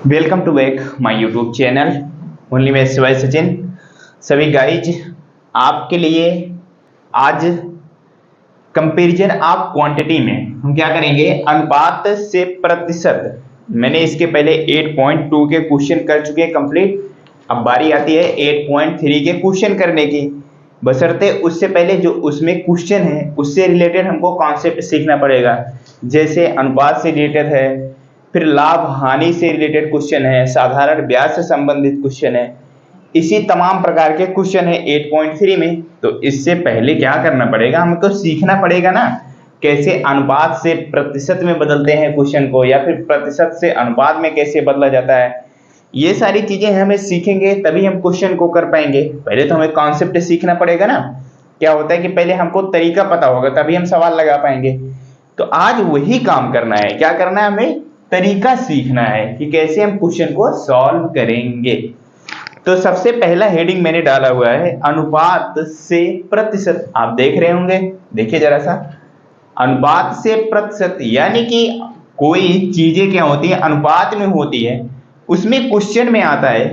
Welcome to back my YouTube channel only मैं शिवाय सचिन। सभी guys आपके लिए आज कंपैरिजन ऑफ क्वांटिटी में हम क्या करेंगे, अनुपात से प्रतिशत। मैंने इसके पहले 8.2 के क्वेश्चन कर चुके हैं कंप्लीट। अब बारी आती है 8.3 के क्वेश्चन करने की। बशर्ते उससे पहले जो उसमें क्वेश्चन है उससे रिलेटेड हमको कॉन्सेप्ट सीखना पड़ेगा। जैसे अनुपात से रिलेटेड है, फिर लाभ हानि से रिलेटेड क्वेश्चन है, साधारण ब्याज से संबंधित क्वेश्चन है, इसी तमाम प्रकार के क्वेश्चन है 8.3 में। तो इससे पहले क्या करना पड़ेगा, हमको सीखना पड़ेगा ना कैसे अनुपात से प्रतिशत में बदलते हैं क्वेश्चन को, या फिर प्रतिशत से अनुपात में कैसे बदला जाता है। ये सारी चीजें हमें सीखेंगे तभी हम क्वेश्चन को कर पाएंगे। पहले तो हमें कॉन्सेप्ट सीखना पड़ेगा ना। क्या होता है कि पहले हमको तरीका पता होगा तभी हम सवाल लगा पाएंगे। तो आज वही काम करना है। क्या करना है, हमें तरीका सीखना है कि कैसे हम क्वेश्चन को सॉल्व करेंगे। तो सबसे पहला हेडिंग मैंने डाला हुआ है अनुपात से प्रतिशत। आप देख रहे होंगे, देखिए जरा सा। अनुपात से प्रतिशत यानी कि कोई चीजें क्या होती है अनुपात में होती है, उसमें क्वेश्चन में आता है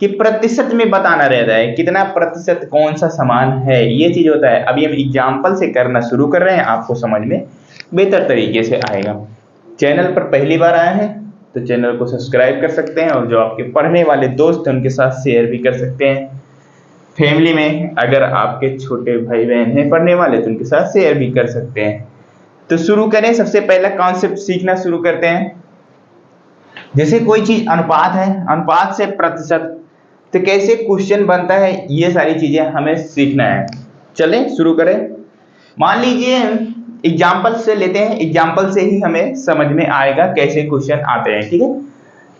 कि प्रतिशत में बताना रहता है कितना प्रतिशत कौन सा सामान है, ये चीज होता है। अभी हम एग्जाम्पल से करना शुरू कर रहे हैं, आपको समझ में बेहतर तरीके से आएगा। चैनल पर पहली बार आए हैं तो चैनल को सब्सक्राइब कर सकते हैं, और जो आपके पढ़ने वाले दोस्त हैं उनके साथ शेयर भी कर सकते हैं। फैमिली में अगर आपके छोटे भाई बहन हैं पढ़ने वाले तो उनके साथ शेयर भी कर सकते हैं। तो शुरू करें, सबसे पहला कॉन्सेप्ट सीखना शुरू करते हैं। जैसे कोई चीज अनुपात है, अनुपात से प्रतिशत, तो कैसे क्वेश्चन बनता है, ये सारी चीजें हमें सीखना है। चलें शुरू करें। मान लीजिए एग्जाम्पल से लेते हैं, एग्जाम्पल से ही हमें समझ में आएगा कैसे क्वेश्चन आते हैं, ठीक है।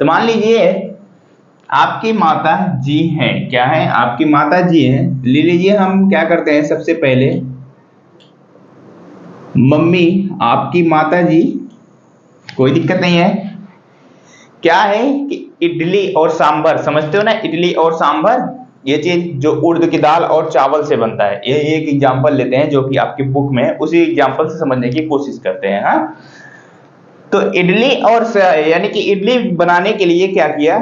तो मान लीजिए आपकी माता जी हैं, क्या है, आपकी माता जी हैं। ले लीजिए हम क्या करते हैं, सबसे पहले मम्मी, आपकी माता जी, कोई दिक्कत नहीं है। क्या है कि इडली और सांभर, समझते हो ना, इडली और सांभर, ये चीज जो उड़द की दाल और चावल से बनता है। ये एक एग्जांपल लेते हैं जो कि आपकी बुक में है, उसी एग्जांपल से समझने की कोशिश करते हैं। हाँ, तो इडली और यानी कि इडली बनाने के लिए क्या किया,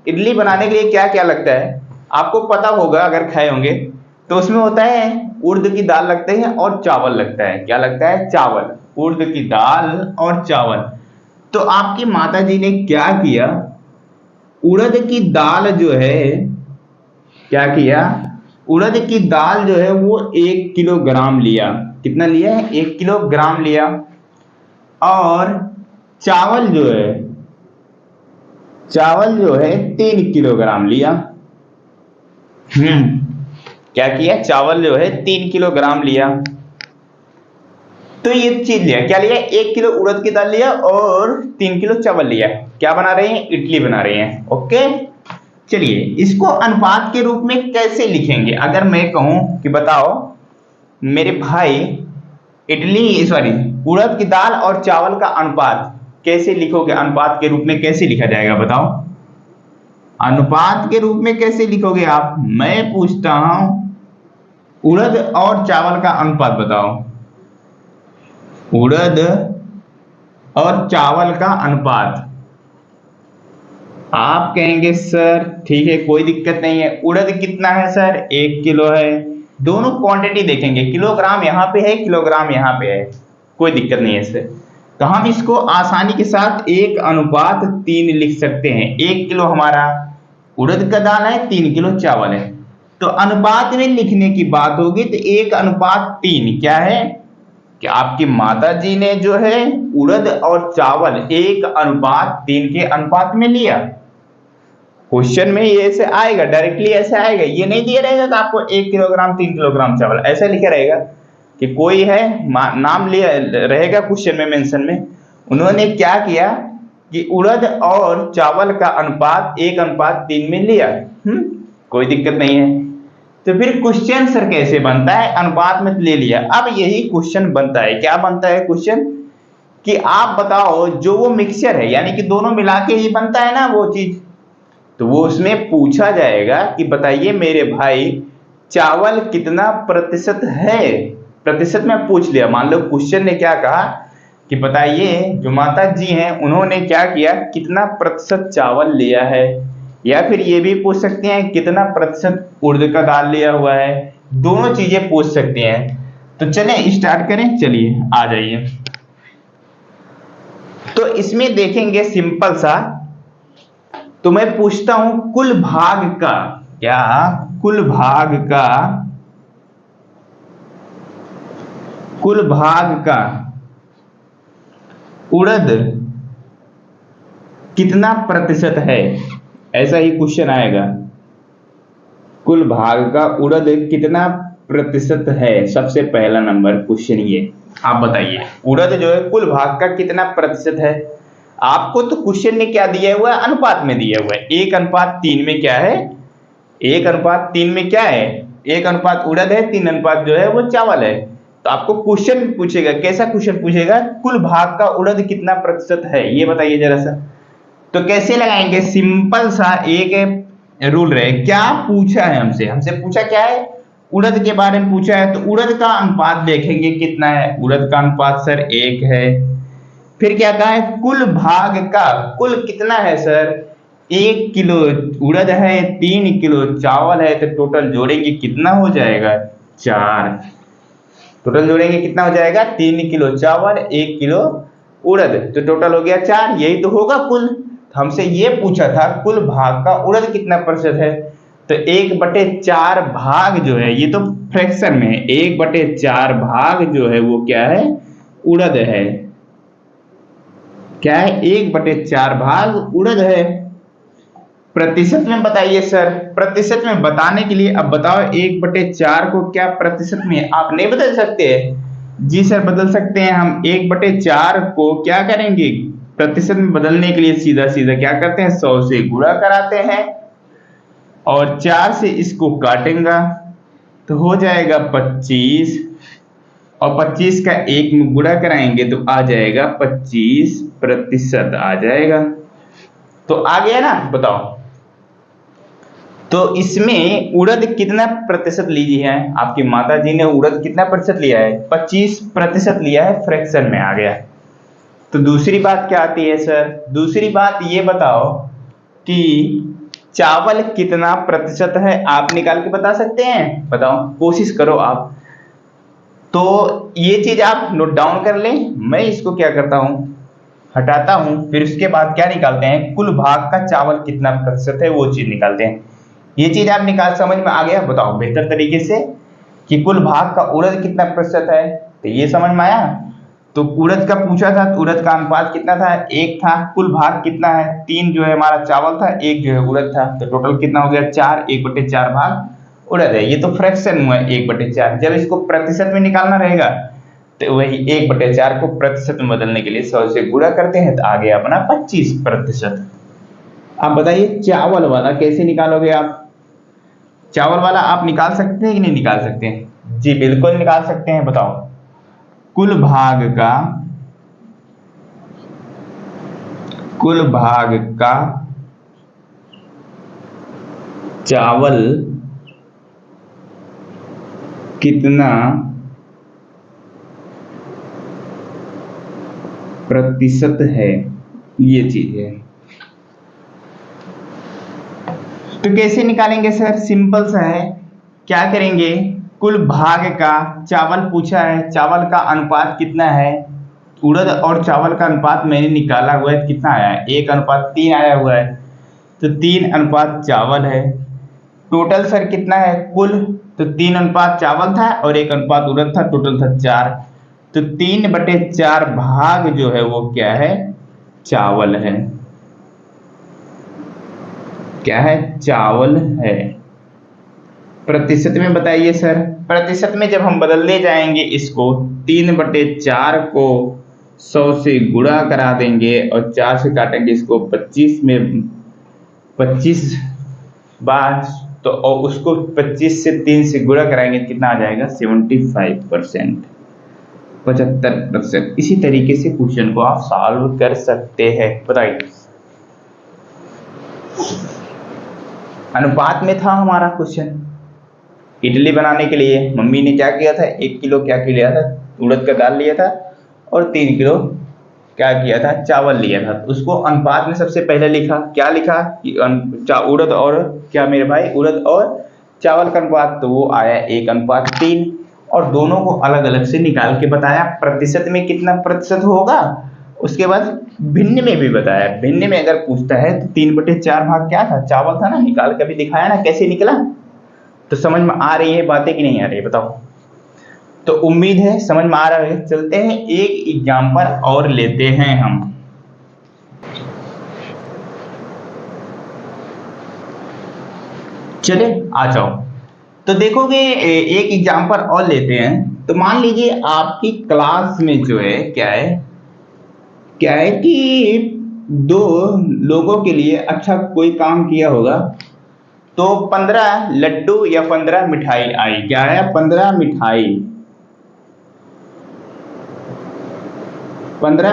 इडली बनाने के लिए क्या क्या लगता है आपको पता होगा अगर खाए होंगे। तो उसमें होता है उड़द की दाल लगते हैं और चावल लगता है। क्या लगता है, चावल, उड़द की दाल और चावल। तो आपकी माता जी ने क्या किया, उड़द की दाल जो है, क्या किया, उड़द की दाल जो है वो 1 किलोग्राम लिया। कितना लिया है, 1 किलोग्राम लिया। और चावल जो है, चावल जो है 3 किलोग्राम लिया। क्या किया, चावल जो है 3 किलोग्राम लिया। तो ये चीज लिया, क्या लिया, 1 किलो उड़द की दाल लिया और 3 किलो चावल लिया। क्या बना रहे हैं, इडली बना रहे हैं। ओके, चलिए इसको अनुपात के रूप में कैसे लिखेंगे। अगर मैं कहूं कि बताओ मेरे भाई इडली सॉरी उड़द की दाल और चावल का अनुपात कैसे लिखोगे, अनुपात के रूप में कैसे लिखा जाएगा बताओ। अनुपात के रूप में कैसे लिखोगे आप, मैं पूछता हूं उड़द और चावल का अनुपात बताओ। उड़द और चावल का अनुपात, आप कहेंगे सर ठीक है कोई दिक्कत नहीं है, उड़द कितना है सर, 1 किलो है। दोनों क्वांटिटी देखेंगे, किलोग्राम यहाँ पे है, किलोग्राम यहाँ पे है, कोई दिक्कत नहीं है इससे। तो हम इसको आसानी के साथ 1:3 लिख सकते हैं। 1 किलो हमारा उड़द का दाल है, 3 किलो चावल है। तो अनुपात में लिखने की बात होगी तो 1:3 क्या है कि आपकी माता जी ने जो है उड़द और चावल 1:3 के अनुपात में लिया। क्वेश्चन में ये ऐसे आएगा, डायरेक्टली ऐसे आएगा, ये नहीं दिया रहेगा कि आपको 1 किलोग्राम 3 किलोग्राम चावल, ऐसा लिखा रहेगा कि कोई है नाम लिया रहेगा क्वेश्चन में मेंशन में। उन्होंने क्या किया कि उड़द और चावल का अनुपात 1:3 में लिया। कोई दिक्कत नहीं है। तो फिर क्वेश्चन सर कैसे बनता है, अनुपात में ले लिया। अब यही क्वेश्चन बनता है, क्या बनता है क्वेश्चन कि आप बताओ जो वो मिक्सचर है यानी कि दोनों मिला के ही बनता है ना वो चीज, तो वो उसमें पूछा जाएगा कि बताइए मेरे भाई चावल कितना प्रतिशत है। प्रतिशत में पूछ लिया, मान लो क्वेश्चन ने क्या कहा कि बताइए जो माता जी हैं उन्होंने क्या किया, कितना प्रतिशत चावल लिया है, या फिर ये भी पूछ सकते हैं कितना प्रतिशत उड़द का दाल लिया हुआ है। दोनों चीजें पूछ सकते हैं। तो चलें स्टार्ट करें, चलिए आ जाइए। तो इसमें देखेंगे सिंपल सा, तो मैं पूछता हूं कुल भाग का, क्या कुल भाग का उड़द कितना प्रतिशत है, ऐसा ही क्वेश्चन आएगा। कुल भाग का उड़द कितना प्रतिशत है, सबसे पहला नंबर क्वेश्चन ये आप बताइए। उड़द जो है कुल भाग का कितना प्रतिशत है। आपको तो क्वेश्चन ने क्या दिया हुआ है, अनुपात में दिया हुआ है। 1:3 में क्या है, 1:3 में क्या है, 1 उड़द है, 3 जो है वो चावल है। तो आपको क्वेश्चन पूछेगा, कैसा क्वेश्चन पूछेगा, कुल भाग का उड़द कितना प्रतिशत है, ये बताइए जरा सा। तो कैसे लगाएंगे, सिंपल सा एक रूल रहे। क्या पूछा है हमसे पूछा क्या है, उड़द के बारे में पूछा है। तो उड़द का अनुपात देखेंगे कितना है, उड़द का अनुपात सर 1 है। फिर क्या कहा है, कुल भाग का, कुल कितना है सर, 1 किलो उड़द है, 3 किलो चावल है, तो टोटल जोड़ेंगे कितना हो जाएगा, 4। टोटल जोड़ेंगे कितना हो जाएगा, 3 किलो चावल, 1 किलो उड़द, तो टोटल हो गया 4। यही तो होगा कुल। हमसे ये पूछा था कुल भाग का उड़द कितना प्रतिशत है। तो 1/4 भाग जो है, ये तो फ्रैक्शन में है, 1/4 भाग जो है वो क्या है, उड़द है। क्या है, 1/4 भाग उड़द है। प्रतिशत में बताइए सर, प्रतिशत में बताने के लिए अब बताओ 1/4 को क्या प्रतिशत में आप नहीं बदल सकते। जी सर बदल सकते हैं हम। 1/4 को क्या करेंगे, प्रतिशत में बदलने के लिए सीधा सीधा क्या करते हैं, 100 से गुणा कराते हैं और 4 से इसको काटेंगे तो हो जाएगा 25, और 25 का 1 में गुणा कराएंगे तो आ जाएगा 25% आ जाएगा। तो आ गया ना, बताओ। तो इसमें उड़द कितना प्रतिशत लीजिए है, आपकी माता जी ने उड़द कितना प्रतिशत लिया है, 25% लिया है, फ्रैक्शन में आ गया। तो दूसरी बात क्या आती है सर, दूसरी बात ये बताओ कि चावल कितना प्रतिशत है, आप निकाल के बता सकते हैं, बताओ, कोशिश करो आप। तो ये चीज आप नोट डाउन कर लें। मैं इसको क्या करता हूं, हटाता हूं, फिर उसके बाद क्या निकालते हैं, कुल भाग का चावल कितना प्रतिशत है वो चीज निकालते हैं। ये चीज आप निकाल, समझ में आ गया, बताओ बेहतर तरीके से कि कुल भाग का उड़द कितना प्रतिशत है, तो ये समझ में आया। तो उड़द का पूछा था, तो उड़द का अनुपात कितना था, 1 था। कुल भाग कितना है, 3 जो है हमारा चावल था, 1 जो है उड़द था, तो टोटल कितना हो गया, 4। 1/4 भाग उड़द है, ये तो फ्रैक्शन हुआ 1/4। जब इसको प्रतिशत में निकालना रहेगा तो वही 1/4 को प्रतिशत में बदलने के लिए 100 से गुणा करते हैं, तो आ गया अपना 25%। अब बताइए चावल वाला कैसे निकालोगे आप। चावल वाला आप निकाल सकते हैं कि नहीं निकाल सकते हैं, जी बिल्कुल निकाल सकते हैं। बताओ कुल भाग का चावल कितना प्रतिशत है, ये चीज है। तो कैसे निकालेंगे सर, सिंपल सा है। क्या करेंगे, कुल भाग का चावल पूछा है, चावल का अनुपात कितना है, उड़द और चावल का अनुपात मैंने निकाला हुआ है, कितना आया है, 1:3 आया हुआ है। तो 3 चावल है। टोटल सर कितना है कुल, तो 3 चावल था और 1 उड़द था, टोटल था 4। तो 3/4 भाग जो है वो क्या है, चावल है। क्या है, चावल है। प्रतिशत में बताइए सर, प्रतिशत में जब हम बदलने जाएंगे इसको, 3/4 को 100 से गुणा करा देंगे और 4 से काटेंगे इसको, 25 में 25 बार, तो और उसको 25 से 3 से गुणा कराएंगे कितना आ जाएगा, 75%, 75%। इसी तरीके से क्वेश्चन को आप सॉल्व कर सकते हैं। बताइए, अनुपात में था हमारा क्वेश्चन। इडली बनाने के लिए मम्मी ने क्या किया था, 1 किलो क्या लिया था, उड़द का दाल लिया था, और 3 किलो क्या किया था, चावल लिया था। तो उसको अनुपात में सबसे पहले लिखा, क्या लिखा कि उड़द और क्या मेरे भाई, उड़द और चावल का अनुपात, तो वो आया 1:3। और दोनों को अलग अलग से निकाल के बताया, प्रतिशत में कितना प्रतिशत होगा, उसके बाद भिन्न में भी बताया। भिन्न में अगर पूछता है तो 3/4 भाग क्या था, चावल था ना, निकाल के भी दिखाया ना कैसे निकला। तो समझ में आ रही है बातें कि नहीं आ रही है, बताओ। तो उम्मीद है समझ में आ रहा है। चलते हैं एक एग्जांपल और लेते हैं हम। चले आ जाओ। तो देखोगे एक एग्जांपल और लेते हैं। तो मान लीजिए आपकी क्लास में जो है क्या है कि 2 लोगों के लिए अच्छा कोई काम किया होगा। तो 15 लड्डू या 15 मिठाई आई, क्या है, 15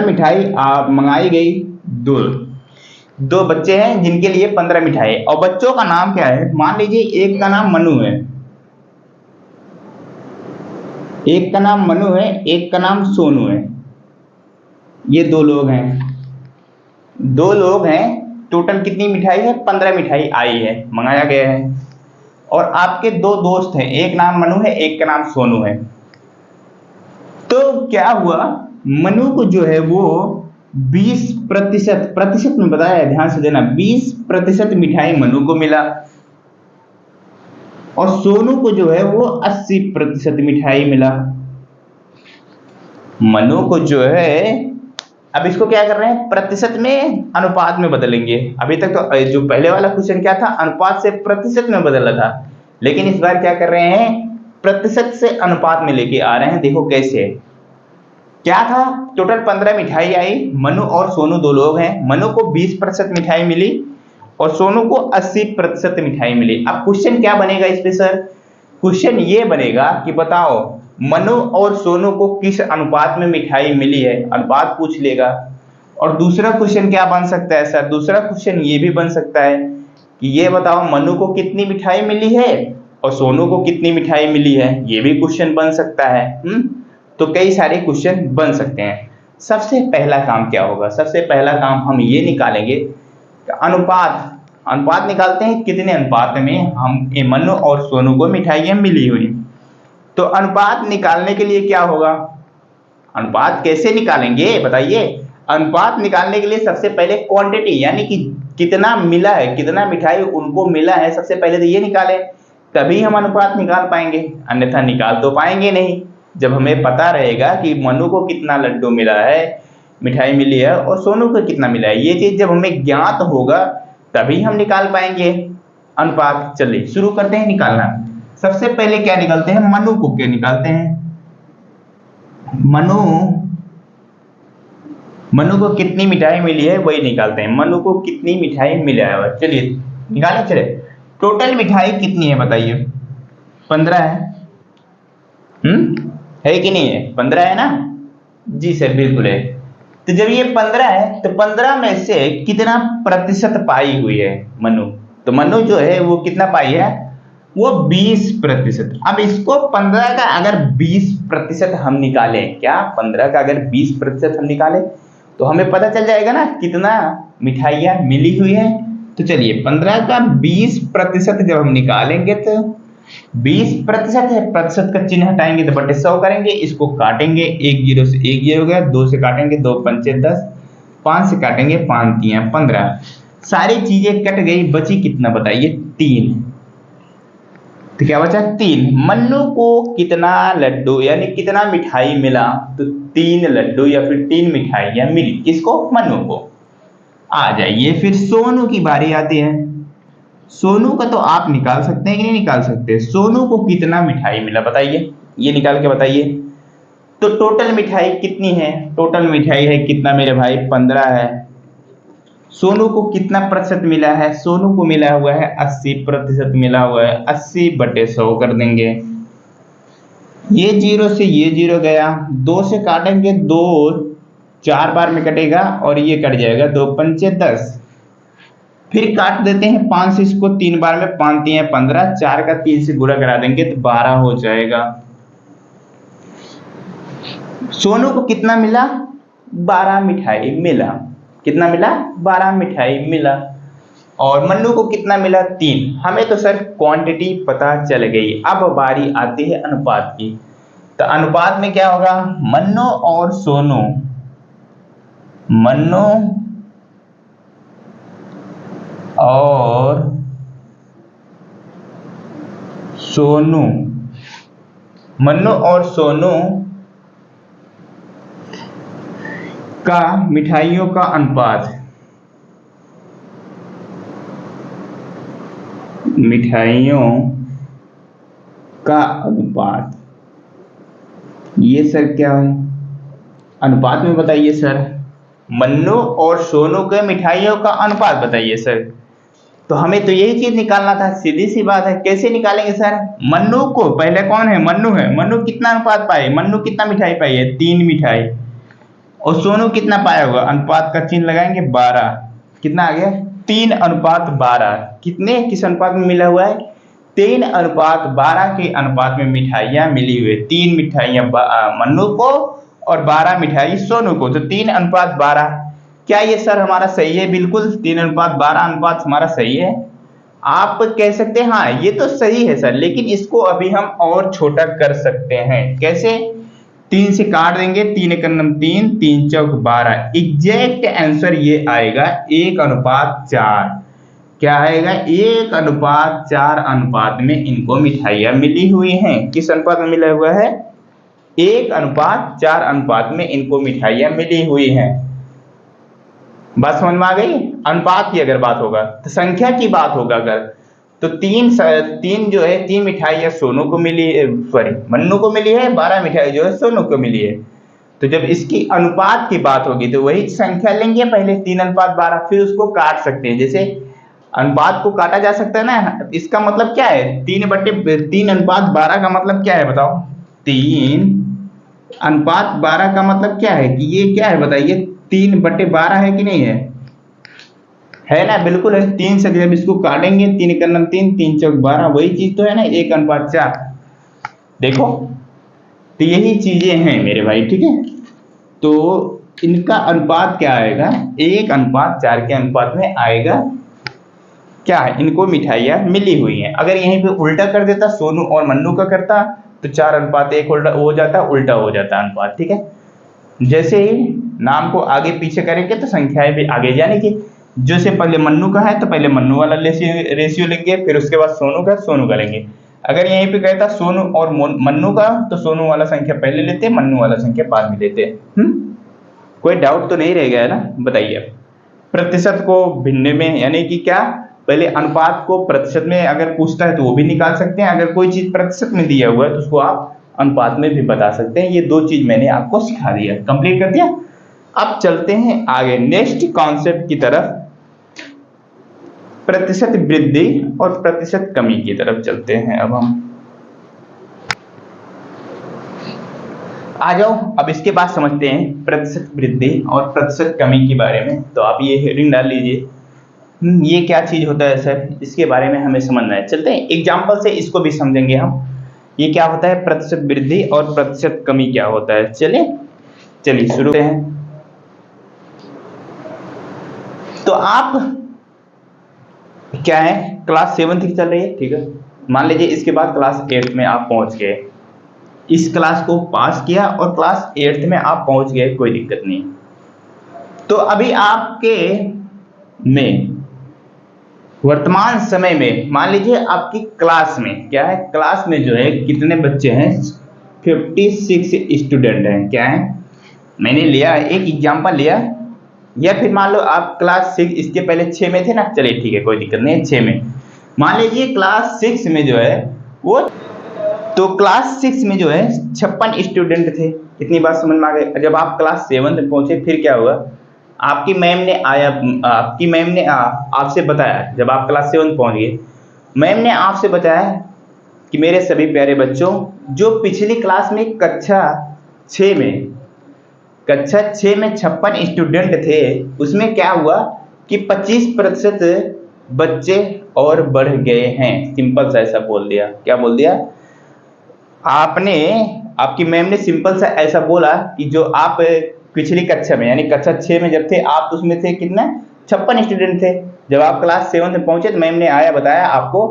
मिठाई आप मंगाई गई। दो दो बच्चे हैं जिनके लिए 15 मिठाई, और बच्चों का नाम क्या है, मान लीजिए एक का नाम मनु है, एक का नाम मनु है, एक का नाम सोनू है। ये 2 लोग हैं, 2 लोग हैं। टोटल कितनी मिठाई है, 15 मिठाई आई है, मंगाया गया है। और आपके 2 दोस्त हैं, एक नाम मनु है, एक का नाम सोनू है। तो क्या हुआ, मनु को जो है वो 20% प्रतिशत में बताया है, ध्यान से देना, 20% मिठाई मनु को मिला, और सोनू को जो है वो 80% मिठाई मिला। मनु को जो है, अब इसको क्या कर रहे हैं, प्रतिशत में अनुपात में बदलेंगे। अभी तक तो जो पहले वाला क्वेश्चन क्या था, अनुपात से प्रतिशत में बदला था, लेकिन इस बार क्या कर रहे हैं, प्रतिशत से अनुपात में लेके आ रहे हैं। देखो कैसे, क्या था, टोटल 15 मिठाई आई, मनु और सोनू 2 लोग हैं। मनु को 20% मिठाई मिली और सोनू को 80% मिठाई मिली। अब क्वेश्चन क्या बनेगा इस पे सर, क्वेश्चन ये बनेगा कि बताओ मनु और सोनू को किस अनुपात में मिठाई मिली है, अनुपात पूछ लेगा। और दूसरा क्वेश्चन क्या बन सकता है सर, दूसरा क्वेश्चन ये भी बन सकता है कि ये बताओ मनु को कितनी मिठाई मिली है और सोनू को कितनी मिठाई मिली है, ये भी क्वेश्चन बन सकता है। तो कई सारे क्वेश्चन बन सकते हैं। सबसे पहला काम क्या होगा, सबसे पहला काम हम ये निकालेंगे कि अनुपात निकालते हैं, कितने अनुपात में हम मनु और सोनू को मिठाइयां मिली हुई। तो अनुपात निकालने के लिए क्या होगा, अनुपात कैसे निकालेंगे बताइए। अनुपात निकालने के लिए सबसे पहले क्वांटिटी, यानी कि कितना मिला है, कितना मिठाई उनको मिला है, सबसे पहले तो ये निकालें, तभी हम अनुपात निकाल पाएंगे, अन्यथा निकाल तो पाएंगे नहीं। जब हमें पता रहेगा कि मनु को कितना लड्डू मिला है, मिठाई मिली है, और सोनू को कितना मिला है, ये चीज जब हमें ज्ञात होगा तभी हम निकाल पाएंगे अनुपात। चलिए शुरू करते हैं निकालना। सबसे पहले क्या निकालते हैं, मनु को क्या निकालते हैं, मनु को कितनी मिठाई मिली है वही निकालते हैं। मनु को कितनी मिठाई मिला है, चलिए निकालें। चले, टोटल मिठाई कितनी है बताइए, 15 है कि नहीं है, 15 है ना, जी सर बिल्कुल है। तो जब ये 15 है तो 15 में से कितना प्रतिशत पाई हुई है मनु, तो मनु जो है वो कितना पाई है, वो 20%। अब इसको 15 का अगर 20% हम निकालें, क्या 15 का अगर 20% हम निकालें तो हमें पता चल जाएगा ना कितना मिठाइयाँ मिली हुई है। तो चलिए 15 का 20% जब हम निकालेंगे तो 20% है, प्रतिशत का चिन्ह हटाएंगे तो बटे 100 करेंगे, इसको काटेंगे, 1 0 से 1 0 गया, 2 से काटेंगे 2 पंचे 10, 5 से काटेंगे 5 3 15, सारी चीजें कट गई, बची कितना बताइए, 3। तो क्या बचा, 3। मन्नू को कितना लड्डू यानी कितना मिठाई मिला, तो 3 लड्डू या फिर 3 मिठाइयां मिली, किसको, मन्नू को। आ जाइए फिर सोनू की बारी आती है। सोनू का तो आप निकाल सकते हैं कि नहीं निकाल सकते, सोनू को कितना मिठाई मिला बताइए, ये निकाल के बताइए। तो टोटल मिठाई कितनी है, टोटल मिठाई है कितना मेरे भाई, 15 है। सोनू को कितना प्रतिशत मिला है, सोनू को मिला हुआ है 80% मिला हुआ है, 80/100 कर देंगे। ये 0 से ये 0 गया, 2 से काटेंगे 2 4 बार में कटेगा और ये कट जाएगा, 2 पंचे 10। फिर काट देते हैं 5 से इसको 3 बार में, 5 3 15, 4 का 3 से गुणा करा देंगे तो 12 हो जाएगा। सोनू को कितना मिला? 12 मिठाई मिला। कितना मिला? 12 मिठाई मिला। और मन्नू को कितना मिला? 3। हमें तो सर क्वांटिटी पता चल गई। अब बारी आती है अनुपात की। तो अनुपात में क्या होगा? मन्नू और सोनू, मन्नू और सोनू, मन्नू और सोनू का मिठाइयों का अनुपात, मिठाइयों का अनुपात, ये सर क्या है? अनुपात में बताइए सर। मन्नू और सोनू के मिठाइयों का अनुपात बताइए सर। तो हमें तो यही चीज निकालना था, सीधी सी बात है। कैसे निकालेंगे सर? मन्नू को पहले, कौन है? मन्नू है। मन्नू कितना अनुपात पाए? मन्नू कितना मिठाई पाई है? 3 मिठाई। और सोनू कितना पाया होगा? अनुपात का चिन्ह लगाएंगे 12। कितना आ गया? 3:12। कितने किस अनुपात में मिला हुआ है? 3:12 के अनुपात में मिठाइयां मिली हुई। 3 मिठाइयां मन्नू को और 12 मिठाई सोनू को। तो 3:12। क्या ये सर हमारा सही है? बिल्कुल 3:12 अनुपात हमारा सही है। आप कह सकते हैं हाँ ये तो सही है सर, लेकिन इसको अभी हम और छोटा कर सकते हैं। कैसे? 3 से काट देंगे, 3 × 3, 3 चौक 12। एग्जैक्ट आंसर ये आएगा 1:4। क्या आएगा? 1:4 अनुपात में इनको मिठाइयां मिली हुई हैं। किस अनुपात में मिला हुआ है? 1:4 अनुपात में इनको मिठाइयां मिली हुई हैं। बात समझ में आ गई? अनुपात की अगर बात होगा तो संख्या की बात होगा अगर, तो 3 जो है 3 मिठाइयां सोनू को मिली, सॉरी मन्नू को मिली है, 12 मिठाई जो है सोनू को मिली है। तो जब इसकी अनुपात की बात होगी तो वही संख्या लेंगे पहले 3:12, फिर उसको काट सकते हैं। जैसे अनुपात को काटा जा सकता है ना, इसका मतलब क्या है? 3:12 का मतलब क्या है बताओ? 3:12 का मतलब क्या है कि ये क्या है बताइए? 3/12 है कि नहीं है? है ना? बिल्कुल है। 3 से जब इसको काटेंगे, 3 × 3, 3 चौक 12, वही चीज तो है ना, 1:4। देखो तो यही चीजें हैं मेरे भाई, ठीक है। तो इनका अनुपात क्या आएगा? 1:4 के अनुपात में आएगा क्या है? इनको मिठाइयां मिली हुई हैं। अगर यहीं पे उल्टा कर देता, सोनू और मन्नू का करता, तो 4:1 उल्टा हो जाता, उल्टा हो जाता अनुपात, ठीक है। जैसे ही नाम को आगे पीछे करेंगे तो संख्याएं भी आगे, यानी कि जैसे पहले मन्नू का है तो पहले मन्नू वाला रेशियो लेंगे, फिर उसके बाद सोनू का लेंगे। अगर यहीं पे कहता सोनू और मन्नू का, तो सोनू वाला संख्या पहले लेते, मन्नू वाला संख्या बाद में लेते। कोई डाउट तो नहीं रह गया है ना? बताइए। प्रतिशत को भिन्न में, यानी कि क्या, पहले अनुपात को प्रतिशत में अगर पूछता है तो वो भी निकाल सकते हैं। अगर कोई चीज प्रतिशत में दिया हुआ है तो उसको आप अनुपात में भी बता सकते हैं। ये 2 चीज मैंने आपको सिखा दिया, कंप्लीट कर दिया। अब चलते हैं आगे नेक्स्ट कॉन्सेप्ट की तरफ, प्रतिशत वृद्धि और प्रतिशत कमी की तरफ चलते हैं। अब हम आ जाओ, अब इसके बाद समझते हैं प्रतिशत वृद्धि और प्रतिशत कमी के बारे में। तो आप ये हेडिंग डाल लीजिए, ये क्या चीज होता है सर, इसके बारे में हमें समझना है। चलते हैं एग्जाम्पल से इसको भी समझेंगे हम, ये क्या होता है प्रतिशत वृद्धि और प्रतिशत कमी क्या होता है। चलिए शुरू करते हैं। तो आप क्या है, क्लास 7 की चल रही है, ठीक है। मान लीजिए इसके बाद क्लास 8 में आप पहुंच गए, इस क्लास को पास किया और क्लास 8 में आप पहुंच गए, कोई दिक्कत नहीं। तो अभी आपके में वर्तमान समय में मान लीजिए आपकी क्लास में क्या है, क्लास में जो है कितने बच्चे हैं? 56 स्टूडेंट हैं। क्या है, मैंने लिया एक एग्जांपल लिया, या फिर मान लो आप क्लास 6, इसके पहले 6 में थे ना, चलिए ठीक है कोई दिक्कत नहीं है। 6 में मान लीजिए क्लास 6 में जो है वो, तो क्लास 6 में जो है 56 स्टूडेंट थे। इतनी बात समझ में आ गई। जब आप क्लास 7 तक पहुंचे फिर क्या हुआ, आपकी मैम ने आपसे बताया, जब आप क्लास 7 पहुंच गए, मैम ने आपसे बताया कि मेरे सभी प्यारे बच्चों, जो पिछली क्लास में कक्षा 6 में 56 स्टूडेंट थे, उसमें क्या हुआ कि 25% बच्चे और बढ़ गए हैं। सिंपल सा ऐसा बोल दिया। क्या बोल दिया आपने? आपकी मैम ने सिंपल सा ऐसा बोला कि जो आप पिछली कक्षा में यानी कक्षा 6 में जब थे आप उसमें थे कितना 56 स्टूडेंट थे। जब आप क्लास 7 में पहुंचे तो मैम ने आया बताया आपको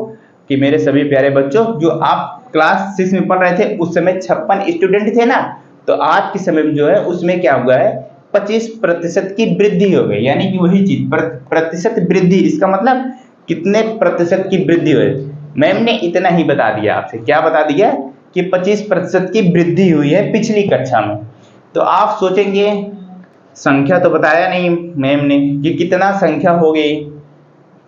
कि मेरे सभी प्यारे बच्चों, जो आप क्लास 6 में पढ़ रहे थे उस समय 56 स्टूडेंट थे ना, तो आज के समय में जो है उसमें क्या हुआ है 25% की वृद्धि हो गई। यानी कि वही चीज प्रतिशत वृद्धि, इसका मतलब कितने प्रतिशत की वृद्धि हुई। मैम ने इतना ही बता दिया आपसे, क्या बता दिया कि 25% की वृद्धि हुई है पिछली कक्षा में। तो आप सोचेंगे संख्या तो बताया नहीं मैम ने कि कितना संख्या हो गई,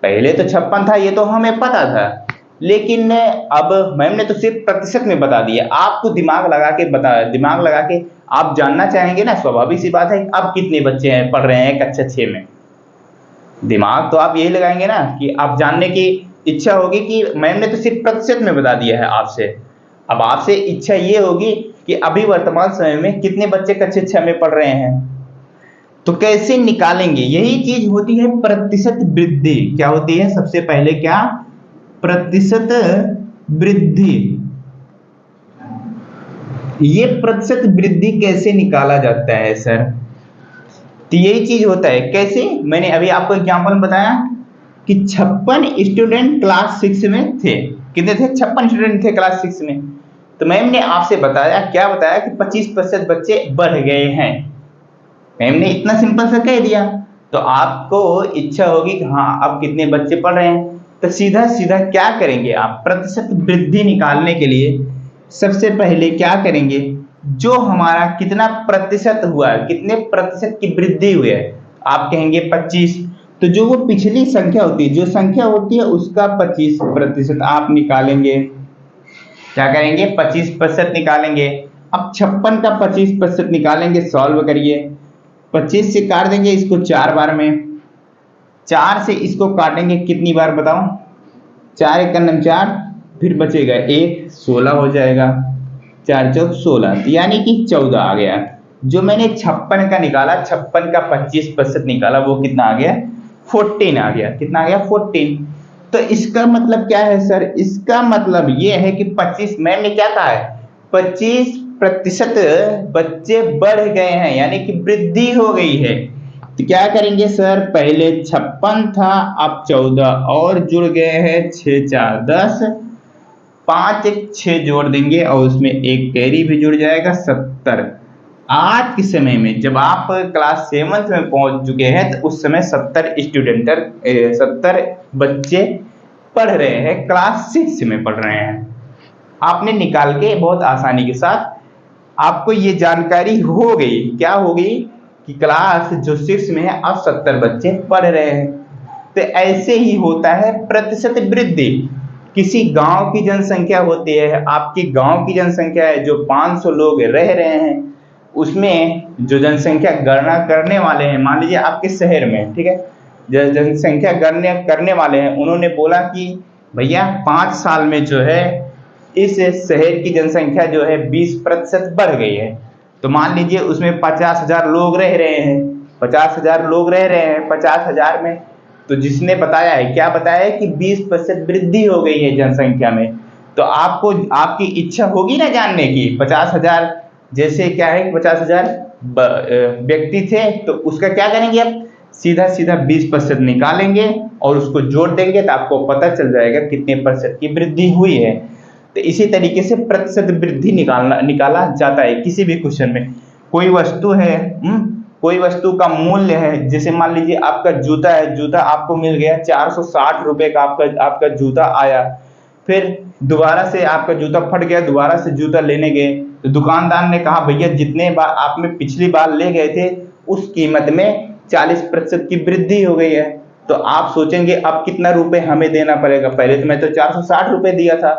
पहले तो 56 था ये तो हमें पता था, लेकिन अब मैम ने तो सिर्फ प्रतिशत में बता दिया। आपको दिमाग लगा के आप जानना चाहेंगे ना, स्वाभाविक सी बात है। अब कितने बच्चे हैं पढ़ रहे हैं कक्षा 6 में, दिमाग तो आप यही लगाएंगे ना कि आप जानने की इच्छा होगी कि मैम ने तो सिर्फ प्रतिशत में बता दिया है आपसे। अब आपसे इच्छा ये होगी कि अभी वर्तमान समय में कितने बच्चे कक्षा 6 में पढ़ रहे हैं, तो कैसे निकालेंगे। यही चीज होती है प्रतिशत वृद्धि। क्या होती है सबसे पहले, क्या प्रतिशत वृद्धि। ये प्रतिशत वृद्धि कैसे निकाला जाता है सर, तो यही चीज होता है। कैसे, मैंने अभी आपको एग्जांपल बताया कि 56 स्टूडेंट क्लास 6 में थे। कितने थे, 56 स्टूडेंट थे क्लास 6 में। तो मैम ने आपसे बताया, क्या बताया कि 25% बच्चे बढ़ गए हैं। मैम ने इतना सिंपल सा कह दिया, तो आपको इच्छा होगी कि हाँ अब कितने बच्चे पढ़ रहे हैं। तो सीधा सीधा क्या करेंगे आप, प्रतिशत वृद्धि निकालने के लिए सबसे पहले क्या करेंगे, जो हमारा कितना प्रतिशत हुआ है, कितने प्रतिशत की वृद्धि हुई है, आप कहेंगे 25। तो जो वो पिछली संख्या होती है, जो संख्या होती है उसका 25% आप निकालेंगे। क्या करेंगे, 25% निकालेंगे। अब 56 का 25% निकालेंगे, सॉल्व करिए। 25 से काट देंगे इसको 4 बार में, 4 से इसको काटेंगे कितनी बार बताओ, 4 एक 4, फिर बचेगा 1, 16 हो जाएगा, 4 चौक 16, यानी कि 14 आ गया। जो मैंने 56 का निकाला, 56 का 25% निकाला, वो कितना आ गया, 14 आ गया। कितना आ गया, 14। तो इसका मतलब क्या है सर, इसका मतलब ये है कि 25, मैंने क्या कहा है, 25% बच्चे बढ़ गए हैं, यानी कि वृद्धि हो गई है। तो क्या करेंगे सर, पहले 56 था, अब 14 और जुड़ गए हैं, 6 4 10, 5 एक 6 जोड़ देंगे और उसमें एक कैरी भी जुड़ जाएगा, 70। आज के समय में जब आप क्लास 7 में पहुंच चुके हैं तो उस समय 70 बच्चे पढ़ रहे हैं, क्लास 6 में पढ़ रहे हैं। आपने निकाल के बहुत आसानी के साथ, आपको ये जानकारी हो गई, क्या हो गई कि क्लास जो 6 में है अब 70 बच्चे पढ़ रहे हैं। तो ऐसे ही होता है प्रतिशत वृद्धि। किसी गांव की जनसंख्या होती है, आपकी गांव की जनसंख्या है जो 500 लोग रह रहे हैं, उसमें जो जनसंख्या गणना करने वाले हैं, मान लीजिए आपके शहर में, ठीक है, जनसंख्या गणना करने वाले हैं, उन्होंने बोला कि भैया 5 साल में जो है इस शहर की जनसंख्या जो है 20% बढ़ गई है। तो मान लीजिए उसमें 50,000 लोग रह रहे हैं, 50,000 लोग रह रहे हैं 50,000 में, तो जिसने बताया है, क्या बताया है कि 20% वृद्धि हो गई है जनसंख्या में। तो आपको, आपकी इच्छा होगी ना जानने की, 50,000 जैसे क्या है, 50,000 व्यक्ति थे, तो उसका क्या करेंगे, आप सीधा सीधा 20% निकालेंगे और उसको जोड़ देंगे, तो आपको पता चल जाएगा कितने % की वृद्धि हुई है। तो इसी तरीके से प्रतिशत वृद्धि निकाला जाता है किसी भी क्वेश्चन में। कोई वस्तु है, कोई वस्तु का मूल्य है, जैसे मान लीजिए आपका जूता है, जूता आपको मिल गया 460 रुपए का, आपका जूता आया, फिर दोबारा से आपका जूता फट गया, दोबारा से जूता लेने गए, तो दुकानदार ने कहा भैया जितने बार आप में पिछली बार ले गए थे उस कीमत में 40% की वृद्धि हो गई है। तो आप सोचेंगे अब कितना रुपए हमें देना पड़ेगा, पहले तो मैं तो 460 रुपए दिया था,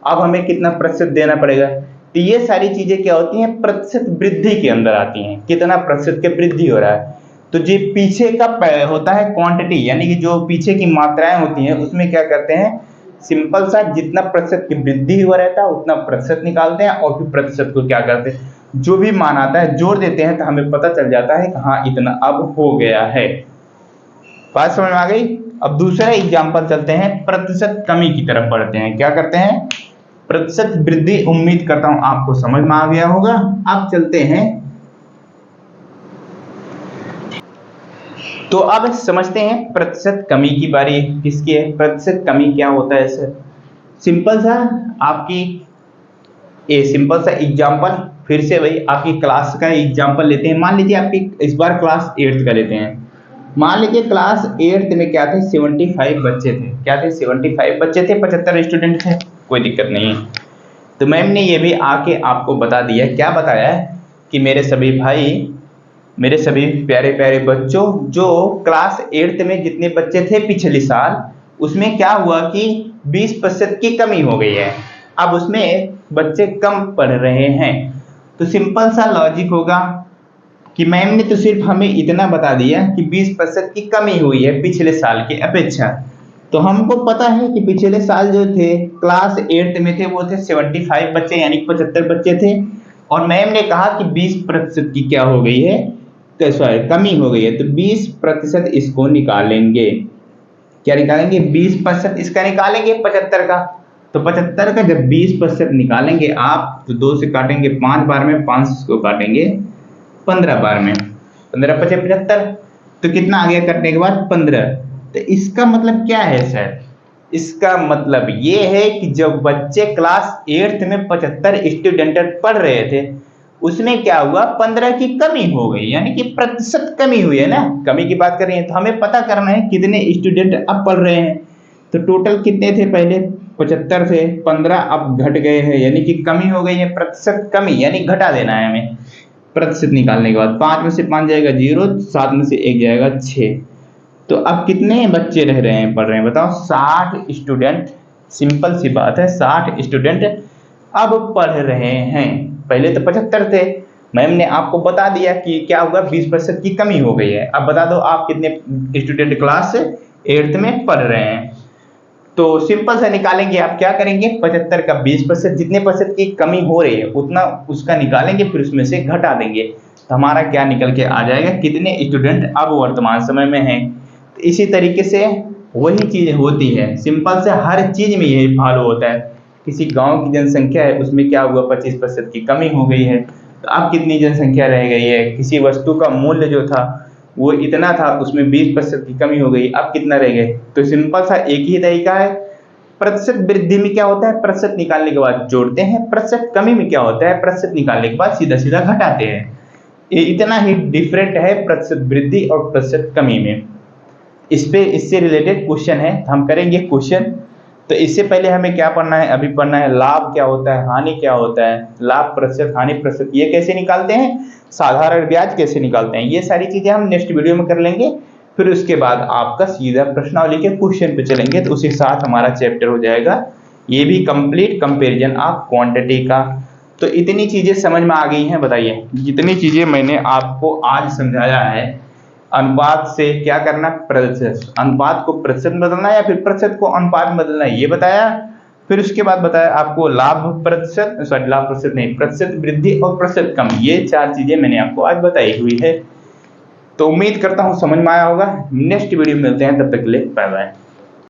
अब हमें कितना प्रतिशत देना पड़ेगा। तो ये सारी चीजें क्या होती हैं, प्रतिशत वृद्धि के अंदर आती हैं, कितना प्रतिशत की वृद्धि हो रहा है। तो जो पीछे का होता है क्वांटिटी, यानी कि जो पीछे की मात्राएं होती हैं, उसमें क्या करते हैं, सिंपल सा जितना प्रतिशत की वृद्धि हुआ रहता है उतना प्रतिशत निकालते हैं और फिर प्रतिशत को क्या करते हैं, जो भी मान आता है जोड़ देते हैं, तो हमें पता चल जाता है कि हाँ इतना अब हो गया है। बात समझ में आ गई। अब दूसरा एग्जाम्पल चलते हैं, प्रतिशत कमी की तरफ बढ़ते हैं। क्या करते हैं, प्रतिशत वृद्धि, उम्मीद करता हूं आपको समझ में आ गया होगा। अब चलते हैं, तो अब समझते हैं प्रतिशत कमी की बारी किसकी है। प्रतिशत कमी क्या होता है सर? सिंपल सा आपकी सिंपल सा एग्जांपल, फिर से वही आपकी क्लास का एग्जांपल लेते हैं। मान लीजिए आपकी इस बार क्लास 8th का लेते हैं। मान लीजिए क्लास 8th में क्या थे, 75 बच्चे थे। क्या थे? 75 बच्चे थे, 75 स्टूडेंट थे, कोई दिक्कत नहीं है। तो मैम ने ये भी आके आपको बता दिया, क्या बताया कि मेरे सभी भाई, मेरे सभी प्यारे प्यारे बच्चों, जो क्लास 8th में जितने बच्चे थे पिछले साल, उसमें क्या हुआ कि 20% की कमी हो गई है। अब उसमें बच्चे कम पढ़ रहे हैं। तो सिंपल सा लॉजिक होगा कि मैम ने तो सिर्फ हमें इतना बता दिया कि 20% की कमी हुई है पिछले साल की अपेक्षा। तो हमको पता है कि पिछले साल जो थे क्लास 8th में थे वो थे 75 बच्चे, यानी 75 बच्चे थे। और मैम ने कहा कि 20% की क्या हो गई है, सॉरी कमी हो गई है। तो 20% इसको निकालेंगे। क्या निकालेंगे? 20% इसका निकालेंगे 75 का। तो 75 का जब 20% निकालेंगे आप, तो 2 से काटेंगे 5 बार में, 5 को काटेंगे 15 बार में, 15 पचे 75। तो कितना आ गया कटने के बाद? 15। तो इसका मतलब क्या है सर? इसका मतलब ये है कि जब बच्चे क्लास 8th में 75 स्टूडेंट पढ़ रहे थे, उसमें क्या हुआ, 15 की कमी हो गई, यानी कि प्रतिशत कमी हुई है ना। कमी की बात कर रहे हैं तो हमें पता करना है कितने स्टूडेंट अब पढ़ रहे हैं। तो टोटल कितने थे? पहले 75 थे, 15 अब घट गए हैं, यानी कि कमी हो गई है, प्रतिशत कमी, यानी घटा देना है हमें। प्रतिशत निकालने के बाद 5 में से 5 जाएगा 0, 7 में से 1 जाएगा 6। तो अब कितने बच्चे रह रहे हैं, पढ़ रहे हैं, बताओ? 60 स्टूडेंट। सिंपल सी बात है, 60 स्टूडेंट अब पढ़ रहे हैं। पहले तो 75 थे, मैम ने आपको बता दिया कि क्या होगा, 20% की कमी हो गई है। अब बता दो आप कितने स्टूडेंट क्लास 8th में पढ़ रहे हैं। तो सिंपल सा निकालेंगे, आप क्या करेंगे, 75 का 20%, जितने % की कमी हो रही है उतना उसका निकालेंगे, फिर उसमें से घटा देंगे। तो हमारा क्या निकल के आ जाएगा, कितने स्टूडेंट अब वर्तमान समय में हैं। तो इसी तरीके से वही चीज होती है, सिंपल से हर चीज में यही फॉलो होता है। किसी गांव की जनसंख्या है, उसमें क्या हुआ, 25% की कमी हो गई है। तो अब कितनी जनसंख्या रह गई है, किसी वस्तु का मूल्य जो था वो इतना था, उसमें 20% की कमी हो गई, अब कितना रह गए। तो सिंपल सा एक ही तरीका है। प्रतिशत वृद्धि में क्या होता है, प्रतिशत निकालने के बाद जोड़ते हैं। प्रतिशत कमी में क्या होता है, प्रतिशत निकालने के बाद सीधा सीधा घटाते हैं। ये इतना ही डिफरेंट है प्रतिशत वृद्धि और प्रतिशत कमी में। इससे रिलेटेड क्वेश्चन है, हम करेंगे क्वेश्चन। तो इससे पहले हमें क्या पढ़ना है, अभी पढ़ना है लाभ क्या होता है, हानि क्या होता है। लाभ प्रतिशत, हानि प्रतिशत, ये कैसे निकालते हैं, साधारण ब्याज कैसे निकालते हैं, ये सारी चीजें हम नेक्स्ट वीडियो में कर लेंगे। फिर उसके बाद आपका सीधा प्रश्नावली के क्वेश्चन पे चलेंगे, तो उसी साथ हमारा चैप्टर हो जाएगा ये भी कंप्लीट, कंपैरिजन ऑफ क्वांटिटी का। तो इतनी चीजें समझ में आ गई हैं, बताइए। जितनी चीजें मैंने आपको आज समझाया है, अनुपात से क्या करना, प्रतिशत, अनुपात को प्रतिशत में बदलना या फिर प्रतिशत को अनुपात में बदलना, ये बताया। फिर उसके बाद बताया आपको लाभ प्रतिशत, सॉरी लाभ प्रतिशत नहीं, प्रतिशत वृद्धि और प्रतिशत कम, ये 4 चीजें मैंने आपको आज बताई हुई है। तो उम्मीद करता हूं समझ में आया होगा। नेक्स्ट वीडियो में मिलते हैं, तब तक के लिए बाय बाय।